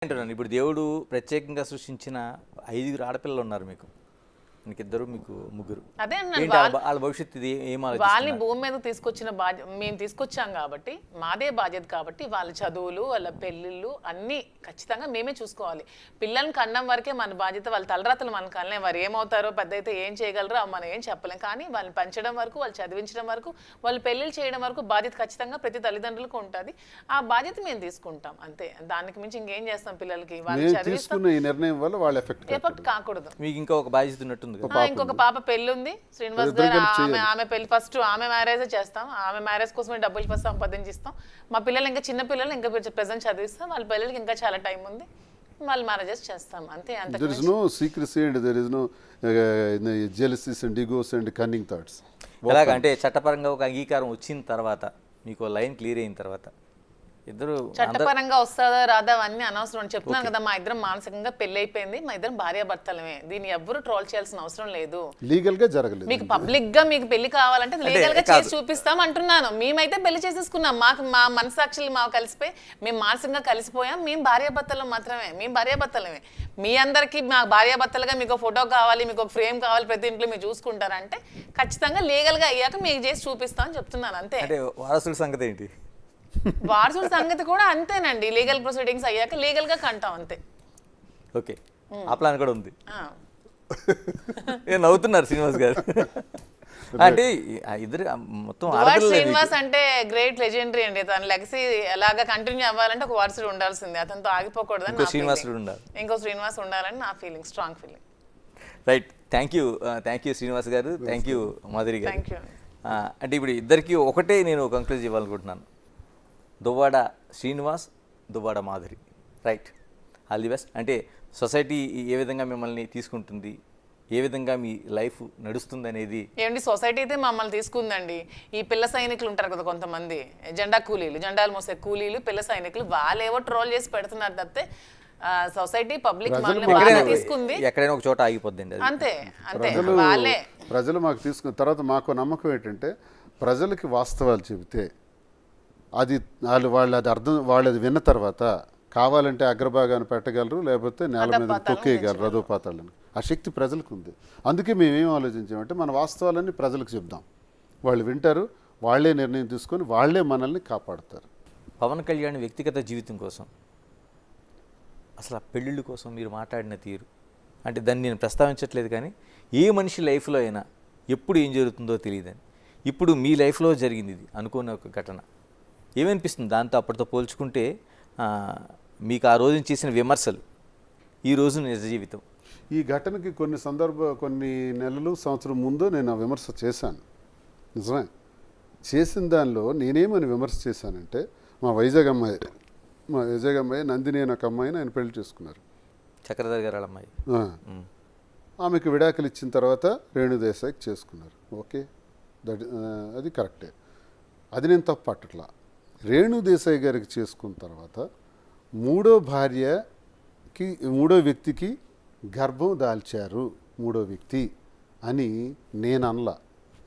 అంటున్నాను ఇప్పుడు దేవుడు ప్రత్యేకంగా సృష్టించిన 5 ఆడపిల్లలు ఉన్నారు మీకు, ఇద్దరు మీకు ముగ్గురు. అదే ఏంటి వాళ్ళ భవిష్యత్తు ఇది ఏం వాళ్ళని ఆలోచిస్తున్నారు? భూమి మీద తీసుకొచ్చిన బాధ్యత మేము తీసుకొచ్చాం కాబట్టి మాదే బాధ్యత కాబట్టి వాళ్ళ చదువులు వాళ్ళ పెళ్ళిళ్ళు అన్నీ ఖచ్చితంగా మేమే చూసుకోవాలి. పిల్లల్ని కన్నం వరకే మన బాధ్యత, వాళ్ళ తలరాతలు మన కనలేం, వారు ఏమవుతారో పెద్ద అయితే ఏం చేయగలరో మనం ఏం చెప్పలేం. కానీ వాళ్ళని పెంచడం వరకు, వాళ్ళు చదివించడం వరకు, వాళ్ళు పెళ్ళిళ్ళు చేయడం వరకు బాధ్యత ఖచ్చితంగా ప్రతి తల్లిదండ్రులకు ఉంటుంది. ఆ బాధ్యత మేము తీసుకుంటాం అంతే. దానికి మించి ఇంకేం చేస్తాం? పిల్లలకి వాళ్ళు చదివిస్తాం, ఈ నిర్ణయం వల్ల వాళ్ళ ఎఫెక్ట్ కాకూడదు. మీకు ఇంకా ఒక బాధ్యత ఉన్నట్టుంది. ఇంకొక పాప పెళ్లి ఉంది శ్రీనివాస్ గారు, ఆమె పెళ్లి ఫస్ట్ ఆమె మ్యారేజ్ చేస్తాం. ఆమె మ్యారేజ్ కోసమే డబ్బులు ఫస్ట్ సంపాదించిస్తాం. మా పిల్లలు ఇంకా చిన్న పిల్లలు ఇంకా ప్రెజెంట్ చదివిస్తాం. వాళ్ళ పిల్లలకి ఇంకా చాలా టైం ఉంది, వాళ్ళు మ్యారేజెస్ చేస్తాం అంతే. అంత there is no secrecy and there is no jealousies and egos and cunning thoughts. ఎలాగంటే చట్టపరంగా ఒక అంగీకారం వచ్చిన తర్వాత, మీకు లైన్ క్లియర్ అయిన తర్వాత ఇద్దరు చట్టపరంగా వస్తుందా రాదా అన్నీ అనవసరం అని చెప్తున్నాను కదా. మా ఇద్దరం మానసికంగా పెళ్లి అయిపోయింది, మా ఇద్దరం భార్యాభర్తలమే. దీన్ని ఎవ్వరు ట్రోల్ చేయాల్సిన అవసరం లేదు. లీగల్ గా జరగలేదు. మీకు పబ్లిక్ గా మీకు పెళ్లి కావాలంటే లీగల్ గా చేసి చూపిస్తాం అంటున్నాను. మేమైతే పెళ్లి చేసేసుకున్నాం, మాకు మా మనసాక్షులు మాకు కలిసిపోయి మేము మానసికంగా కలిసిపోయాం. మేము భార్యాభర్తలు మాత్రమే, మేము భార్యాభర్తలమే. మీ అందరికి మా భార్యాభర్తలుగా మీకు ఫోటో కావాలి, మీకు ఫ్రేమ్ కావాలి, ప్రతి ఇంట్లో మీరు చూసుకుంటారంటే ఖచ్చితంగా లీగల్ గా అయ్యాక మీకు చేసి చూపిస్తాం అని చెప్తున్నాను అంతే. వారసుల సంగతి ఏంటి? వారసుల సంగతి కూడా అంతేనండి, లీగల్ ప్రొసీడింగ్స్ అయ్యాక లీగల్ గా కంటాం అంతే. ఓకే, ఆ ప్లాన్ కూడా ఉంది. నవ్వుతున్నారు శ్రీనివాస్ గారు. అంటే ఇద్దరు మొత్తం శ్రీనివాస్ అంటే గ్రేట్ లెజెండరీ అండి. తన లెగసీ ఎలాగా కంటిన్యూ అవ్వాలంటే ఒక వారసుడు ఉండాల్సిందే, అతనితో ఆగిపోకూడదని. ఇంకో శ్రీనివాస్ ఉండాలని నా feeling, strong feeling. Right, thank you Srinivas గారు, థ్యాంక్ యూ మాధురి గారు. Thank you. అంటే ఇప్పుడు ఇద్దరికి ఒకటే నేను కంక్లూజ్ ఇవ్వాలనుకుంటున్నాను, Duvvada Srinivas, Duvvada Madhuri. Right, all the best. అంటే సొసైటీ ఏ విధంగా మిమ్మల్ని తీసుకుంటుంది, ఏ విధంగా మీ లైఫ్ నడుస్తుంది అనేది. ఏమండి, సొసైటీ అయితే మమ్మల్ని తీసుకుందండి. ఈ పిల్ల సైనికులు ఉంటారు కదా కొంతమంది, జెండా కూలీలు, జెండాలు మోసే కూలీలు, పిల్ల సైనికులు, వాళ్ళేవో ట్రోల్ చేసి పెడుతున్నారు తప్పితే సొసైటీ పబ్లిక్ తీసుకుంది. ఎక్కడైనా ఒక చోట ఆగిపోద్ది అంతే అంతే. వాళ్ళే ప్రజలు మాకు తీసుకున్న తర్వాత మాకు నమ్మకం ఏంటంటే ప్రజలకి వాస్తవాలు చెబితే అది వాళ్ళు అది విన్న తర్వాత కావాలంటే అగ్రభాగాన్ని పెట్టగలరు, లేకపోతే నేల మీద తొక్కేయగలరు అధోపాతాలను. ఆ శక్తి ప్రజలకు ఉంది. అందుకే మేమేం ఆలోచించామంటే మన వాస్తవాలన్నీ ప్రజలకు చెప్దాం, వాళ్ళు వింటారు, వాళ్లే నిర్ణయం తీసుకొని వాళ్లే మనల్ని కాపాడుతారు. పవన్ కళ్యాణ్ వ్యక్తిగత జీవితం కోసం, అసలు ఆ పెళ్ళిళ్ళ కోసం మీరు మాట్లాడిన తీరు, అంటే దాన్ని నేను ప్రస్తావించట్లేదు, కానీ ఏ మనిషి లైఫ్లో అయినా ఎప్పుడు ఏం జరుగుతుందో తెలియదని. ఇప్పుడు మీ లైఫ్లో జరిగింది ఇది అనుకోని ఒక ఘటన, ఏమనిపిస్తుంది దాంతో అప్పటితో పోల్చుకుంటే? మీకు ఆ రోజు చేసిన విమర్శలు, ఈ రోజు నిజ జీవితం. ఈ ఘటనకి కొన్ని నెలలు, సంవత్సరం ముందు నేను ఆ విమర్శ చేశాను. నిజమే, చేసిన దానిలో నేనేమని విమర్శ చేశానంటే, మా వైజాగ్ అమ్మాయి నందిని అనే ఒక అమ్మాయిని ఆయన పెళ్లి చేసుకున్నారు, చక్రధర్ గారు అమ్మాయి. ఆమెకు విడాకులు ఇచ్చిన తర్వాత రేణుదేశాయికి చేసుకున్నారు. ఓకే, అది కరెక్టే, అది నేను తప్పు పట్టట్లా. రేణుదేశాయి గారికి చేసుకున్న తర్వాత మూడో వ్యక్తికి గర్భం దాల్చారు మూడో వ్యక్తి అని నేను అనలా,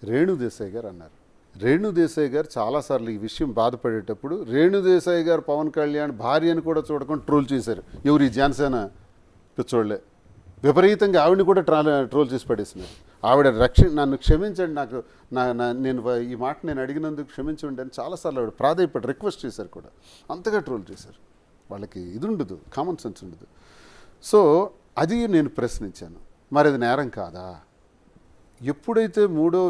రేణుదేశాయి గారు అన్నారు. రేణుదేశాయి గారు చాలాసార్లు ఈ విషయం బాధపడేటప్పుడు రేణుదేశాయి గారు పవన్ కళ్యాణ్ భార్యను కూడా చూడకుండా ట్రోల్ చేశారు. ఎవరు ఈ జాన్సేన పిచ్చోళ్లే, విపరీతంగా ఆవిడని కూడా ట్రోల్ చేసి పడేసినారు. ఆవిడ నన్ను క్షమించండి, నేను ఈ మాట నేను అడిగినందుకు క్షమించండి అని చాలాసార్లు ఆవిడ ప్రాధాయపడి రిక్వెస్ట్ చేశారు కూడా. అంతగా ట్రోల్ చేశారు. వాళ్ళకి ఇది ఉండదు, కామన్ సెన్స్ ఉండదు. సో అది నేను ప్రశ్నించాను, మరి అది నేరం కాదా? ఎప్పుడైతే మూడో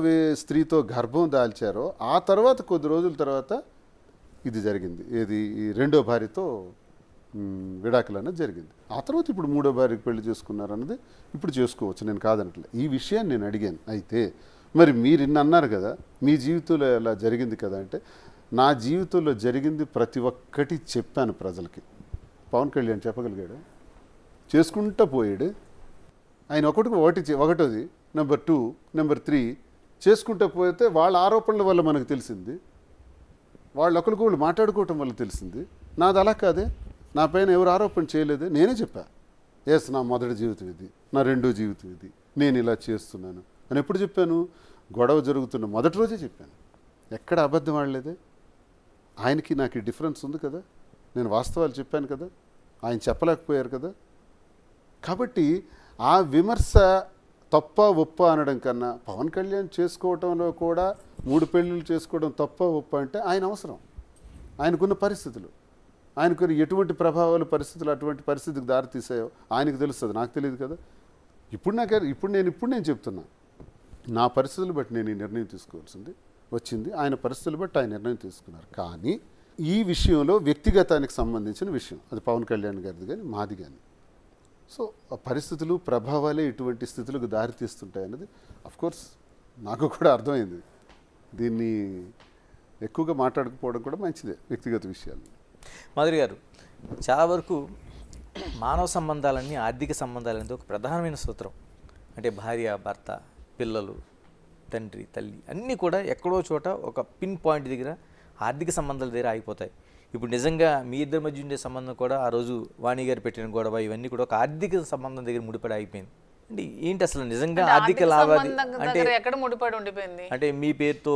స్త్రీతో గర్భం దాల్చారో ఆ తర్వాత కొద్ది రోజుల తర్వాత ఇది జరిగింది. ఏది, ఈ రెండో భార్యతో విడాకులు అనేది జరిగింది. ఆ తర్వాత ఇప్పుడు మూడో భార్యకి పెళ్లి చేసుకున్నారన్నది ఇప్పుడు చేసుకోవచ్చు, నేను కాదనట్లే. ఈ విషయాన్ని నేను అడిగాను. అయితే మరి మీరు ఇన్ని అన్నారు కదా, మీ జీవితంలో ఎలా జరిగింది కదా అంటే, నా జీవితంలో జరిగింది ప్రతి ఒక్కటి చెప్పాను ప్రజలకి. పవన్ కళ్యాణ్ చెప్పగలిగాడు, చేసుకుంటూ పోయాడు. ఆయన ఒకటోది, నెంబర్ 2, నెంబర్ 3 చేసుకుంటూ పోతే వాళ్ళ ఆరోపణల వల్ల మనకు తెలిసింది, వాళ్ళు ఒకరికొకళ్ళు మాట్లాడుకోవటం వల్ల తెలిసింది. నాది అలా కాదే, నా పైన ఎవరు ఆరోపణ చేయలేదు, నేనే చెప్పా. ఎస్, నా మొదటి జీవితం ఇది, నా రెండో జీవితం ఇది, నేను ఇలా చేస్తున్నాను అని ఎప్పుడు చెప్పాను? గొడవ జరుగుతున్న మొదటి రోజే చెప్పాను. ఎక్కడ అబద్ధం ఆడలేదే. ఆయనకి నాకు డిఫరెన్స్ ఉంది కదా, నేను వాస్తవాలు చెప్పాను కదా. ఆయన చెప్పలేకపోయారు కదా. కాబట్టి ఆ విమర్శ తప్ప ఒప్ప అనడం కన్నా పవన్ కళ్యాణ్ చేసుకోవటంలో కూడా 3 పెళ్ళిళ్ళు చేసుకోవడం తప్ప ఒప్ప అంటే ఆయన అవసరం, ఆయనకున్న పరిస్థితులు, ఆయనకున్న ఎటువంటి ప్రభావాలు పరిస్థితులు అటువంటి పరిస్థితికి దారి తీసాయో ఆయనకు తెలుస్తుంది, నాకు తెలియదు కదా. ఇప్పుడు నేను చెప్తున్నా, నా పరిస్థితులు బట్టి నేను ఈ నిర్ణయం తీసుకోవాల్సింది వచ్చింది, ఆయన పరిస్థితులు బట్టి ఆయన నిర్ణయం తీసుకున్నారు. కానీ ఈ విషయంలో వ్యక్తిగతానికి సంబంధించిన విషయం, అది పవన్ కళ్యాణ్ గారిది కానీ మాది కానీ. సో ఆ పరిస్థితులు ప్రభావాలే ఇటువంటి స్థితులకు దారితీస్తుంటాయి అన్నది అఫ్కోర్స్ నాకు కూడా అర్థమైంది. దీన్ని ఎక్కువగా మాట్లాడకపోవడం కూడా మంచిదే వ్యక్తిగత విషయాలు. మాధురి గారు, చాలా వరకు మానవ సంబంధాలన్నీ ఆర్థిక సంబంధాలు అనేది ఒక ప్రధానమైన సూత్రం. అంటే భార్య, భర్త, పిల్లలు, తండ్రి, తల్లి అన్నీ కూడా ఎక్కడో చోట ఒక పిన్ పాయింట్ దగ్గర ఆర్థిక సంబంధాల దగ్గర ఆగిపోతాయి. ఇప్పుడు నిజంగా మీ ఇద్దరి మధ్య ఉండే సంబంధం కూడా ఆ రోజు వాణి గారు పెట్టిన గొడవ ఇవన్నీ కూడా ఒక ఆర్థిక సంబంధం దగ్గర ముడిపడి ఆగిపోయింది. అంటే ఏంటి అసలు నిజంగా ఆర్థిక లావాదేవీ ఎక్కడ ముడిపడి ఉండిపోయింది? అంటే మీ పేరుతో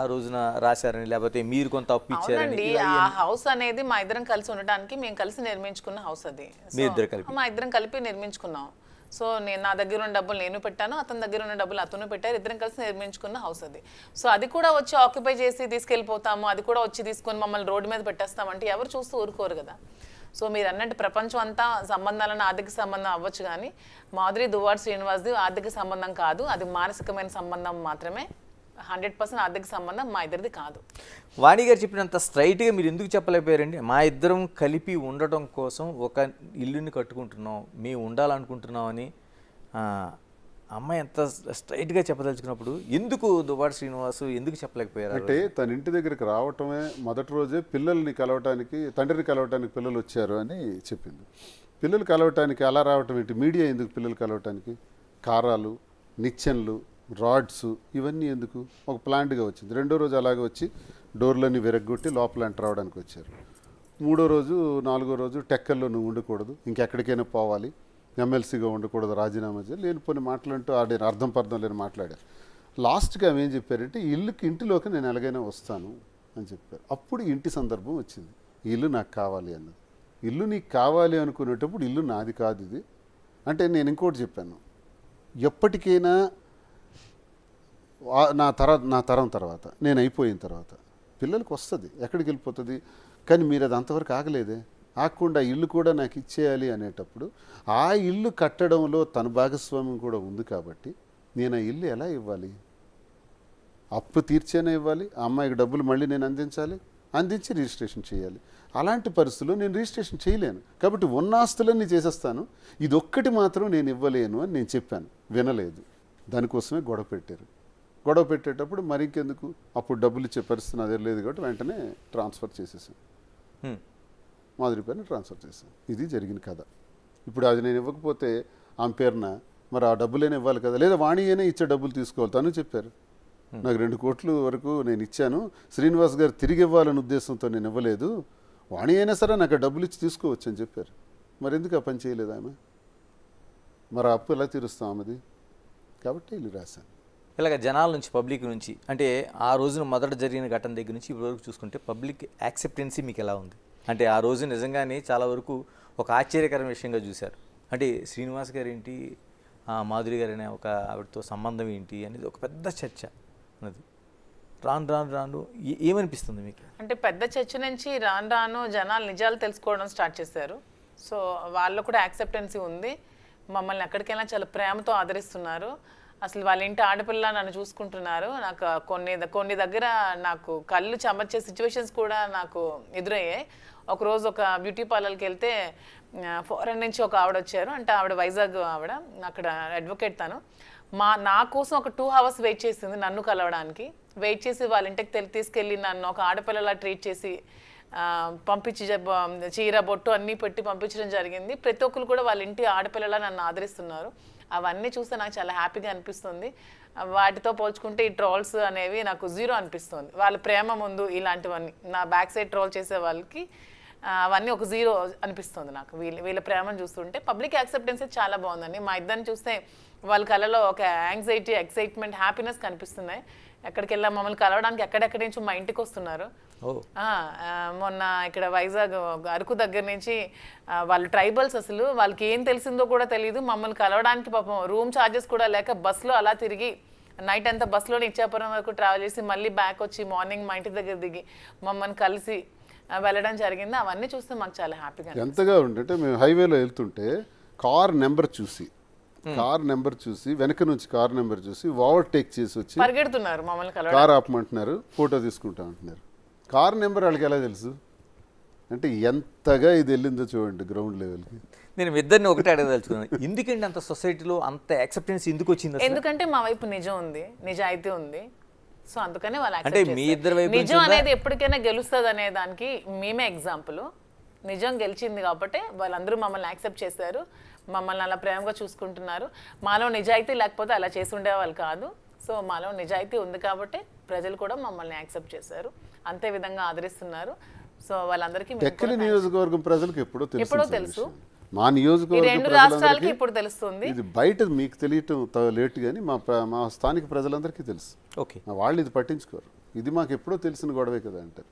ఆ రోజున రాశారని, లేకపోతే మీరు కొంత అప్పు ఇచ్చారని? ఆ హౌస్ అనేది మా ఇద్దరం కలిసి ఉండడానికి మేము కలిసి నిర్మించుకున్న హౌస్ అది. మీ ఇద్దరు కలిపి? మా ఇద్దరం కలిపి నిర్మించుకున్నాం. సో నా దగ్గర ఉన్న డబ్బులు నేను పెట్టాను, అతని దగ్గర ఉన్న డబ్బులు అతను పెట్టారు, ఇద్దరం కలిసి నిర్మించుకున్న హౌస్ అది. సో అది కూడా వచ్చి ఆక్యుపై చేసి తీసుకెళ్ళిపోతాము, అది కూడా వచ్చి తీసుకొని మమ్మల్ని రోడ్డు మీద పెట్టేస్తామంటే ఎవరు చూస్తూ ఊరుకోరు కదా. సో మీరు అన్నట్టు ప్రపంచం అంతా సంబంధాలను ఆర్థిక సంబంధం అవ్వచ్చు, కానీ మాధురి దువ్వాడ శ్రీనివాస్ది ఆర్థిక సంబంధం కాదు, అది మానసికమైన సంబంధం మాత్రమే. 100% ఆర్థిక సంబంధం మా ఇద్దరిది కాదు. వాణి గారు చెప్పినంత స్ట్రైట్గా మీరు ఎందుకు చెప్పలేకపోయారండి? మా ఇద్దరం కలిపి ఉండటం కోసం ఒక ఇల్లుని కట్టుకుంటున్నాం, మేము ఉండాలనుకుంటున్నాం అని అమ్మాయి ఎంత స్ట్రైట్గా చెప్పదలుచుకున్నప్పుడు ఎందుకు దువ్వాడ శ్రీనివాసు ఎందుకు చెప్పలేకపోయారు? అంటే తన ఇంటి దగ్గరికి రావటమే మొదటి రోజే పిల్లల్ని కలవటానికి, తండ్రిని కలవటానికి పిల్లలు వచ్చారు అని చెప్పింది. పిల్లలు కలవటానికి అలా రావటం ఏంటి? మీడియా ఎందుకు పిల్లలు కలవటానికి? కారాలు, నిచ్చెన్లు, రాడ్స్ ఇవన్నీ ఎందుకు? ఒక ప్లాంట్గా వచ్చింది. రెండో రోజు అలాగే వచ్చి డోర్లన్నీ విరగ్గొట్టి లోపల ఎంటర్ రావడానికి వచ్చారు. మూడో రోజు, నాలుగో రోజు టెక్కల్లో నువ్వు ఉండకూడదు, ఇంకెక్కడికైనా పోవాలి, ఎమ్మెల్సీగా ఉండకూడదు, రాజీనామా చేయాలి, లేనిపోని మాటలంటూ ఆడిన అర్థం పర్థం లేని మాట్లాడారు. లాస్ట్గా ఆమె ఏం చెప్పారంటే ఇంటిలోకి నేను ఎలాగైనా వస్తాను అని చెప్పారు. అప్పుడు ఇంటి సందర్భం వచ్చింది, ఇల్లు నాకు కావాలి అన్నది. ఇల్లు నీకు కావాలి అనుకునేటప్పుడు ఇల్లు నాది కాదు ఇది అంటే. నేను ఇంకోటి చెప్పాను, ఎప్పటికైనా నా తరం తర్వాత నేను అయిపోయిన తర్వాత పిల్లలకి వస్తుంది, ఎక్కడికి వెళ్ళిపోతుంది. కానీ మీరు అది అంతవరకు ఆగలేదే, ఆగకుండా ఇల్లు కూడా నాకు ఇచ్చేయాలి అనేటప్పుడు ఆ ఇల్లు కట్టడంలో తన భాగస్వామ్యం కూడా ఉంది కాబట్టి నేను ఆ ఇల్లు ఎలా ఇవ్వాలి? అప్పు తీర్చేనే ఇవ్వాలి, ఆ అమ్మాయికి డబ్బులు మళ్ళీ నేను అందించి రిజిస్ట్రేషన్ చేయాలి. అలాంటి పరిస్థితుల్లో నేను రిజిస్ట్రేషన్ చేయలేను కాబట్టి ఉన్న ఆస్తులన్నీ చేసేస్తాను, ఇదొక్కటి మాత్రం నేను ఇవ్వలేను అని నేను చెప్పాను. వినలేదు, దానికోసమే గొడవ పెట్టారు. గొడవ పెట్టేటప్పుడు మరి ఇంకెందుకు, అప్పుడు డబ్బులు ఇచ్చే పరిస్థితి నా దగ్గర లేదు కాబట్టి వెంటనే ట్రాన్స్ఫర్ చేసేసాను, మాధురి పేరుని ట్రాన్స్ఫర్ చేశాను. ఇది జరిగిన కథ. ఇప్పుడు అది నేను ఇవ్వకపోతే ఆమె పేరున మరి ఆ డబ్బులైనా ఇవ్వాలి కదా, లేదా వాణి అయినా ఇచ్చే డబ్బులు తీసుకోవాలి. తను చెప్పారు నాకు 2 కోట్ల వరకు నేను ఇచ్చాను, శ్రీనివాస్ గారు తిరిగి ఇవ్వాలనే ఉద్దేశంతో నేను ఇవ్వలేదు, వాణి అయినా సరే నాకు ఆ డబ్బులు ఇచ్చి తీసుకోవచ్చు అని చెప్పారు. మరి ఎందుకు ఆ పని చేయలేదు ఆమె? మరి ఆ అప్పు ఎలా తీరుస్తాం ఆమెది? కాబట్టి ఇల్లు రాశాను. ఇలాగ జనాల నుంచి, పబ్లిక్ నుంచి, అంటే ఆ రోజున మొదట జరిగిన ఘటన దగ్గర నుంచి ఇప్పటివరకు చూసుకుంటే పబ్లిక్ యాక్సెప్టెన్సీ మీకు ఎలా ఉంది? అంటే ఆ రోజు నిజంగానే చాలా వరకు ఒక ఆశ్చర్యకరమైన విషయంగా చూశారు. అంటే శ్రీనివాస్ గారు ఏంటి, మాధురి గారు అనే ఒక ఆవిడతో సంబంధం ఏంటి అనేది ఒక పెద్ద చర్చ అన్నది. రాను ఏమనిపిస్తుంది మీకు? అంటే పెద్ద చర్చ నుంచి రాను జనాలు నిజాలు తెలుసుకోవడం స్టార్ట్ చేశారు. సో వాళ్ళు కూడా యాక్సెప్టెన్సీ ఉంది, మమ్మల్ని ఎక్కడికైనా చాలా ప్రేమతో ఆదరిస్తున్నారు. అసలు వాళ్ళ ఇంటి ఆడపిల్ల నన్ను చూసుకుంటున్నారు. నాకు కొన్ని దగ్గర నాకు కళ్ళు చెమర్చే సిచ్యువేషన్స్ కూడా నాకు ఎదురయ్యాయి. ఒకరోజు ఒక బ్యూటీ పార్లర్కి వెళ్తే ఫారెన్ నుంచి ఒక ఆవిడ వచ్చారు. అంటే ఆవిడ వైజాగ్ ఆవిడ, అక్కడ అడ్వకేట్ తను. నా కోసం ఒక 2 hours వెయిట్ చేసింది నన్ను కలవడానికి. వెయిట్ చేసి వాళ్ళ ఇంటికి తీసుకెళ్ళి నన్ను ఒక ఆడపిల్లలా ట్రీట్ చేసి పంపించి చీర బొట్టు అన్నీ పెట్టి పంపించడం జరిగింది. ప్రతి ఒక్కరు కూడా వాళ్ళ ఇంటి ఆడపిల్లలా నన్ను ఆదరిస్తున్నారు. అవన్నీ చూస్తే నాకు చాలా హ్యాపీగా అనిపిస్తుంది. వాటితో పోల్చుకుంటే ఈ ట్రోల్స్ అనేవి నాకు 0 అనిపిస్తుంది. వాళ్ళ ప్రేమ ముందు ఇలాంటివన్నీ నా బ్యాక్ సైడ్ ట్రోల్ చేసే వాళ్ళకి అవన్నీ ఒక 0 అనిపిస్తుంది నాకు. వీళ్ళ ప్రేమను చూస్తుంటే పబ్లిక్ యాక్సెప్టెన్స్ చాలా బాగుందండి. మా ఇద్దరిని చూస్తే వాళ్ళ కళలో ఒక యాంగ్జైటీ, ఎక్సైట్మెంట్, హ్యాపీనెస్ కనిపిస్తున్నాయి. ఎక్కడికి వెళ్ళాం మమ్మల్ని కలవడానికి ఎక్కడెక్కడి నుంచి మా ఇంటికి వస్తున్నారు. ఓ మొన్న ఇక్కడ వైజాగ్ అరకు దగ్గర నుంచి వాళ్ళు ట్రైబల్స్, అసలు వాళ్ళకి ఏం తెలిసిందో కూడా తెలియదు, మమ్మల్ని కలవడానికి పాపం రూమ్ ఛార్జెస్ కూడా లేక బస్సులో అలా తిరిగి నైట్ అంతా బస్సులోనే ఇచ్చాపురం వరకు ట్రావెల్ చేసి మళ్ళీ బ్యాక్ వచ్చి మార్నింగ్ మా ఇంటి దగ్గర దిగి మమ్మల్ని కలిసి వెళ్ళడం జరిగింది. అవన్నీ చూస్తే మాకు చాలా హ్యాపీగా. ఎంతగా ఉంటే మేము హైవేలో వెళ్తుంటే కార్ నెంబర్ చూసి వెనక నుంచి కార్ నెంబర్ చూసి ఓవర్టేక్ చేసి వచ్చి పరిగెడుతున్నారు మమ్మల్ని కలవడం. కార్ ఆపమంటున్నారు, ఫోటో తీసుకుంటా అంటున్నారు. కార్ నెంబర్ వాళ్ళకి ఎలా తెలుసు అంటే ఎంతగా ఇది వెళ్ళిందో చూడండి గ్రౌండ్ లెవెల్కి. నేను మీ ఇద్దరిని ఒకటే అడగదలుచుకున్నాను, ఎందుకంటే అంత సొసైటీలో అంత యాక్సెప్టెన్స్ ఎందుకు వచ్చింది అసలు? ఎందుకంటే మా వైపు నిజం ఉంది, నిజాయితీ ఉంది. సో అందుకనే వాళ్ళు అంటే accept మీ చేస్తారు. ఇద్దరి వైపు నిజం అనేది ఎప్పటికైనా గెలుస్తుంది అనే దానికి మేమే ఎగ్జాంపుల్. నిజం గెలిచింది కాబట్టి వాళ్ళందరూ మమ్మల్ని యాక్సెప్ట్ చేశారు, మమ్మల్ని అలా ప్రేమగా చూసుకుంటున్నారు. మాలో నిజాయితీ లేకపోతే అలా చేసి ఉండేవాళ్ళు కాదు. సో మాలో నిజాయితీ ఉంది కాబట్టి ప్రజలు కూడా మమ్మల్ని యాక్సెప్ట్ చేశారు, అంతే విధంగా ఆదరిస్తున్నారు. సో వాళ్ళందరికీ మేము టెక్కలి నియోజకవర్గం ప్రజలకు ఎప్పుడో ఎప్పుడో తెలుసు తెలుసు. మా ఈ నియోజకవర్గ రెండు రాష్ట్రాలకి ప్రజలందరికీ ఇప్పుడు తెలుస్తుంది. ఇది బయట మీకు తెలియటం లేట్ కానీ మా స్థానిక ప్రజలందరికీ తెలుసు. ఓకే, వాళ్ళు ఇది పట్టించుకోరు, ఇది మాకు ఎప్పుడో తెలిసిన గొడవే కదా అంటారు.